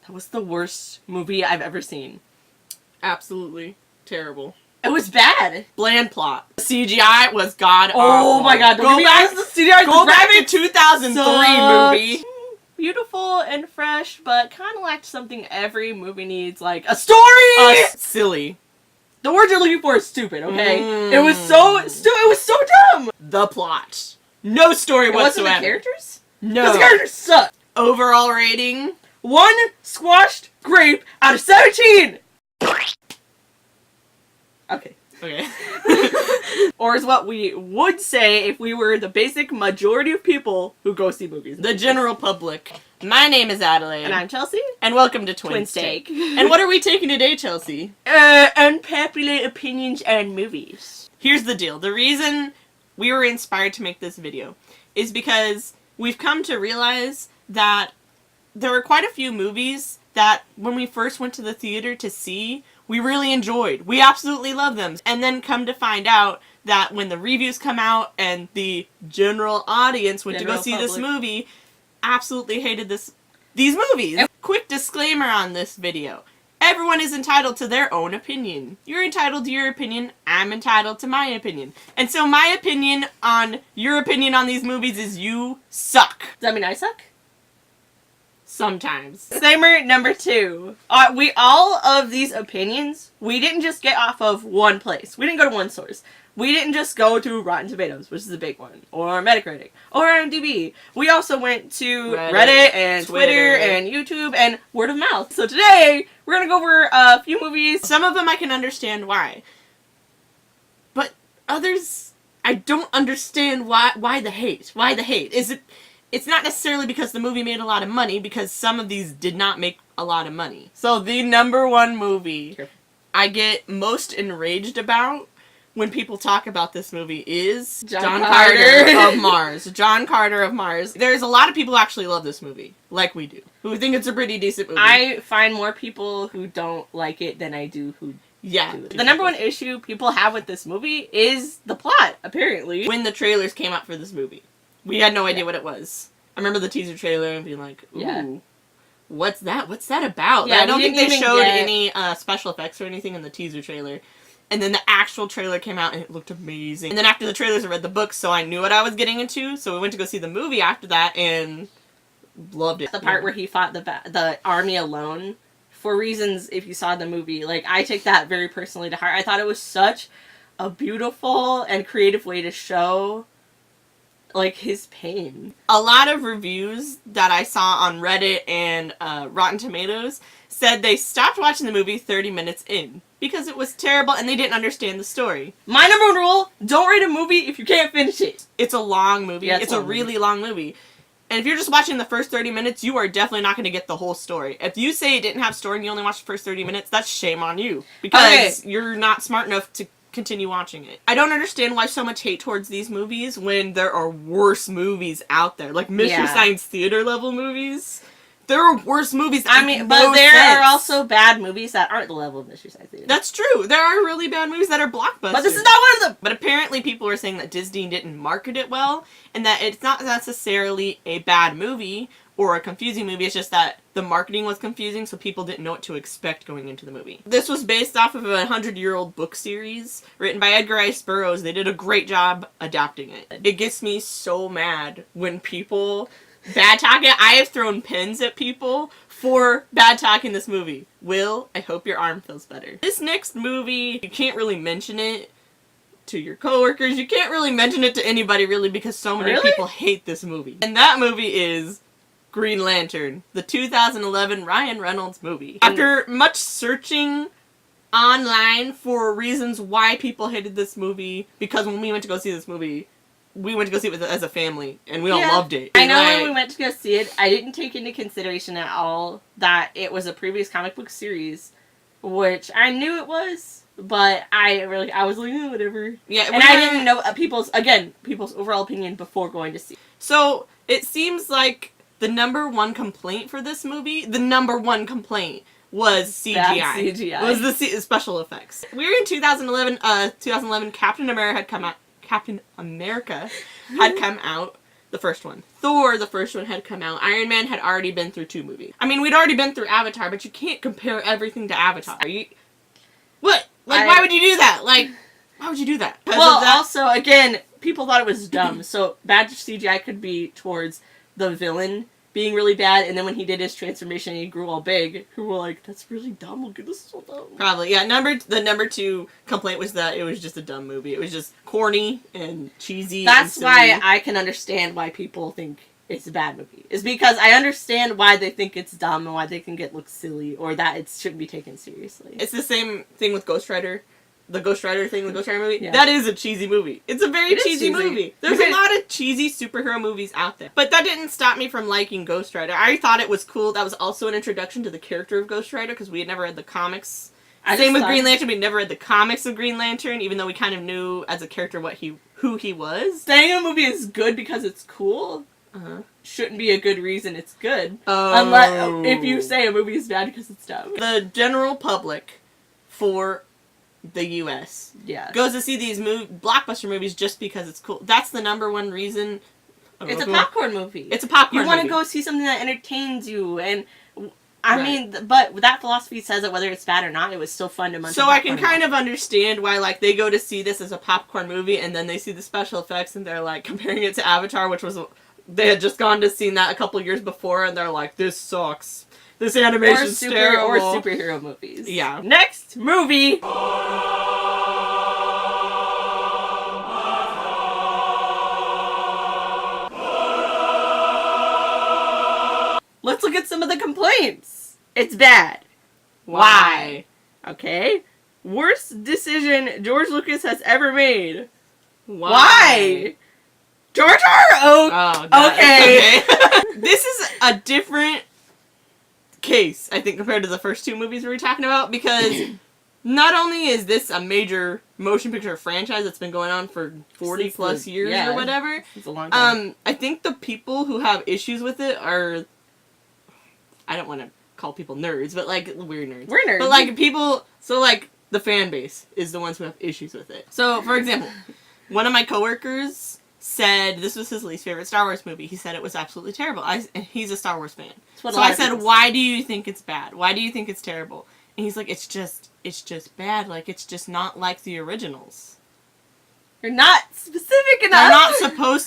That was the worst movie I've ever seen. Absolutely terrible. It was bad. Bland plot. The CGI was god awful. Oh my god, Go back, the CGI. go back to 2003 movie. Beautiful and fresh, but kind of lacked something every movie needs, like a story! Silly. The word you're looking for is stupid, okay? It was so it was so dumb! The plot. No story whatsoever. Wasn't the characters? No. The characters suck. Overall rating? 1 squashed grape out of 17! Okay. Okay. Or is what we would say if we were the basic majority of people who go see movies. The general public. My name is Adelaide. And I'm Chelsea. And welcome to Twin Steak. And what are we taking today, Chelsea? Unpopular opinions and movies. Here's the deal. The reason we were inspired to make this video is because we've come to realize that there were quite a few movies that when we first went to the theater to see, we really enjoyed. We absolutely love them. And then come to find out that when the reviews come out and the general audience went to go see this movie, absolutely hated these movies. Quick disclaimer on this video. Everyone is entitled to their own opinion. You're entitled to your opinion. I'm entitled to my opinion. And so my opinion on your opinion on these movies is you suck. Does that mean I suck? Sometimes. Disclaimer number 2. We all of these opinions, we didn't just get off of one place. We didn't go to one source. We didn't just go to Rotten Tomatoes, which is a big one, or Metacritic, or IMDb. We also went to Reddit and Twitter and YouTube and word of mouth. So today, we're going to go over a few movies. Some of them I can understand why. But others, I don't understand why the hate. Why the hate? It's not necessarily because the movie made a lot of money, because some of these did not make a lot of money. So the number one movie I get most enraged about when people talk about this movie is John Carter of Mars. John Carter of Mars. There's a lot of people who actually love this movie, like we do, who think it's a pretty decent movie. I find more people who don't like it than I do who do. The number one issue people have with this movie is the plot, apparently. When the trailers came out for this movie, we had no idea what it was. I remember the teaser trailer and being like, ooh, what's that? What's that about? Yeah, I don't think they showed any special effects or anything in the teaser trailer. And then the actual trailer came out and it looked amazing. And then after the trailers, I read the book, so I knew what I was getting into. So we went to go see the movie after that and loved it. The part where he fought the army alone, for reasons, if you saw the movie, like, I take that very personally to heart. I thought it was such a beautiful and creative way to show, like, his pain. A lot of reviews that I saw on Reddit and Rotten Tomatoes said they stopped watching the movie 30 minutes in because it was terrible and they didn't understand the story. My number one rule, don't rate a movie if you can't finish it. It's a long movie. Yeah, it's a really long movie. And if you're just watching the first 30 minutes, you are definitely not going to get the whole story. If you say it didn't have story and you only watched the first 30 minutes, that's shame on you. Because you're not smart enough to continue watching it. I don't understand why so much hate towards these movies when there are worse movies out there. Like Mystery Science Theater level movies. There are worse movies. I mean, but there are also bad movies that aren't the level of Mystery Science Theater. That's true. There are really bad movies that are blockbusters. But this is not one of them! But apparently people were saying that Disney didn't market it well, and that it's not necessarily a bad movie or a confusing movie, it's just that the marketing was confusing, so people didn't know what to expect going into the movie. This was based off of a 100-year-old book series written by Edgar Rice Burroughs. They did a great job adapting it. It gets me so mad when people bad talk it. I have thrown pins at people for bad talking this movie. Will, I hope your arm feels better. This next movie, you can't really mention it to your coworkers. You can't really mention it to anybody, really, because so many people hate this movie. And that movie is Green Lantern, the 2011 Ryan Reynolds movie. After much searching online for reasons why people hated this movie, because when we went to go see this movie, we went to go see it as a family, and we all loved it. I know when we went to go see it, I didn't take into consideration at all that it was a previous comic book series, which I knew it was, but I was like, oh, whatever. Yeah, and I didn't know people's overall opinion before going to see it. So, it seems like the number one complaint for this movie, was CGI. Bad CGI. Was the special effects. We were in 2011, Captain America had come out. the first one. Thor, the first one, had come out. Iron Man had already been through 2 movies. I mean, we'd already been through Avatar, but you can't compare everything to Avatar. What? Like, why would you do that? Like, why would you do that? Well, also, again, people thought it was dumb, so bad CGI could be towards the villain being really bad, and then when he did his transformation and he grew all big, who were like, that's really dumb, look at this, so dumb. Probably, yeah. The number 2 complaint was that it was just a dumb movie. It was just corny and cheesy. That's and why I can understand why people think it's a bad movie. Is because I understand why they think it's dumb and why they think it looks silly, or that it shouldn't be taken seriously. It's the same thing with Ghost Rider. The Ghost Rider thing, the Ghost Rider movie, Yeah. That is a cheesy movie. It's a very cheesy movie. There's a lot of cheesy superhero movies out there. But that didn't stop me from liking Ghost Rider. I thought it was cool. That was also an introduction to the character of Ghost Rider, because we had never read the comics. Same with Green Lantern, we never read the comics of Green Lantern, even though we kind of knew as a character who he was. Saying a movie is good because it's cool shouldn't be a good reason it's good. Oh. Unless, if you say a movie is bad because it's dumb. The general public for the U.S. goes to see these blockbuster movies just because it's cool. That's the number one reason. It's a popcorn movie. It's a popcorn movie. You want movie. to go see something that entertains you, and I mean, but that philosophy says that whether it's bad or not, it was still fun to munch. So I can kind of understand why, like, they go to see this as a popcorn movie, and then they see the special effects, and they're like comparing it to Avatar, which was they had just gone to see that a couple years before, and they're like, this sucks. This animation's terrible. Or superhero movies. Yeah. Next movie. Let's look at some of the complaints. It's bad. Why? Okay. Worst decision George Lucas has ever made. Why? Jar Jar? Oh, okay. This is a different case, I think, compared to the first 2 movies we were talking about, because not only is this a major motion picture franchise that's been going on for 40 plus years or whatever, it's a long time. I think the people who have issues with it are, I don't want to call people nerds, but like, we're nerds. We're nerds. But like people, so like the fan base is the ones who have issues with it. So, for example, one of my coworkers said this was his least favorite Star Wars movie. He said it was absolutely terrible. He's a Star Wars fan. So I said, why do you think it's bad? Why do you think it's terrible? And he's like, it's just bad. Like, it's just not like the originals. You're not specific enough.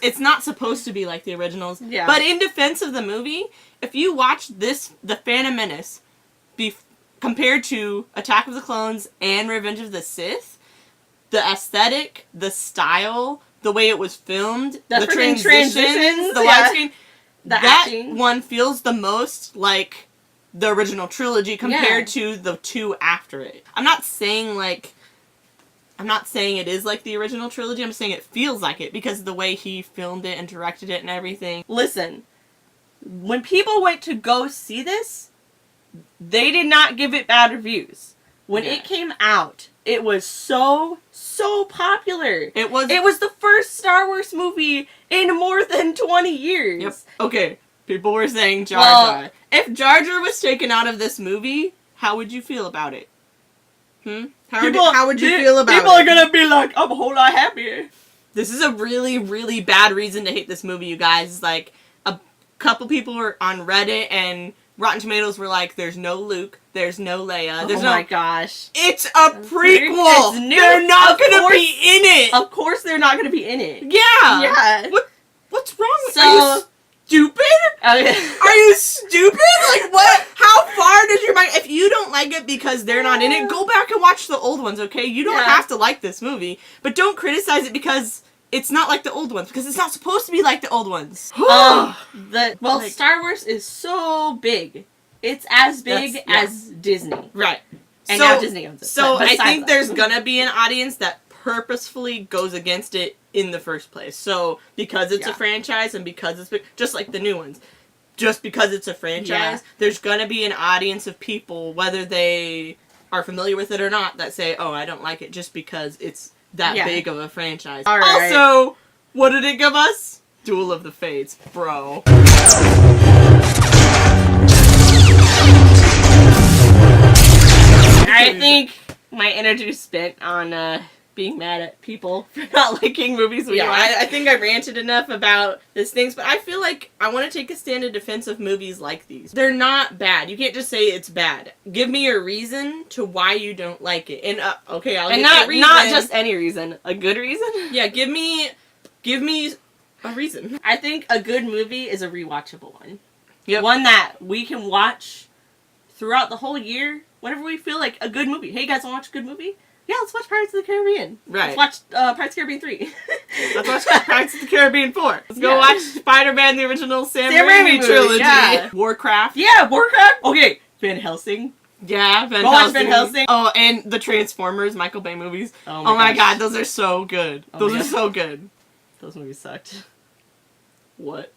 It's not supposed to be like the originals. Yeah. But in defense of the movie, if you watch The Phantom Menace, compared to Attack of the Clones and Revenge of the Sith, the aesthetic, the style, the way it was filmed, the transitions, the widescreen, that one feels the most like the original trilogy compared to the 2 after it. I'm not saying it is like the original trilogy, I'm saying it feels like it because of the way he filmed it and directed it and everything. Listen, when people went to go see this, they did not give it bad reviews. When it came out, it was so popular. It was the first Star Wars movie in more than 20 years. Yep. Okay, people were saying Jar Jar. If Jar Jar was taken out of this movie, how would you feel about it? How would you feel about it? People are gonna be like, I'm a whole lot happier. This is a really, really bad reason to hate this movie, you guys. Like, a couple people were on Reddit and Rotten Tomatoes were like, there's no Luke, there's no Leia. Oh my gosh. It's a prequel! It's new. They're not gonna be in it! Of course they're not gonna be in it. Yeah! Yeah. What's wrong with you? Are you stupid? Are you stupid? Like, what? How far does your mind... If you don't like it because they're not in it, go back and watch the old ones, okay? You don't have to like this movie. But don't criticize it because it's not like the old ones. Because it's not supposed to be like the old ones. Star Wars is so big. It's as big as Disney. Right. And now Disney owns it. So I think there's gonna be an audience that purposefully goes against it in the first place. So because it's a franchise and because it's big, just like the new ones, just because it's a franchise, there's gonna be an audience of people, whether they are familiar with it or not, that say, oh, I don't like it just because it's that big of a franchise. All right. Also, what did it give us? Duel of the Fates, bro. I think my energy spent on being mad at people for not liking movies we Yeah, watch. I think I ranted enough about these things, but I feel like I want to take a stand in defense of movies like these. They're not bad. You can't just say it's bad. Give me a reason to why you don't like it. And okay, I'll and get the reason. not just any reason, a good reason. Yeah, give me a reason. I think a good movie is a rewatchable one. Yep. One that we can watch throughout the whole year whenever we feel like a good movie. Hey guys, want to watch a good movie? Yeah, let's watch Pirates of the Caribbean. Right. Let's watch Pirates of the Caribbean 3. Let's watch Pirates of the Caribbean 4. Let's go Yeah. watch Spider-Man, the original Sam Sam Raimi Raimi movie, trilogy. yeah. Warcraft. Yeah, Warcraft. Okay, Van Helsing. Yeah, Van Go watch Helsing. Van Helsing. Oh, and the Transformers, Michael Bay movies. Oh my gosh. god, those are so good. Oh Those my are God. so good. Those movies sucked. What?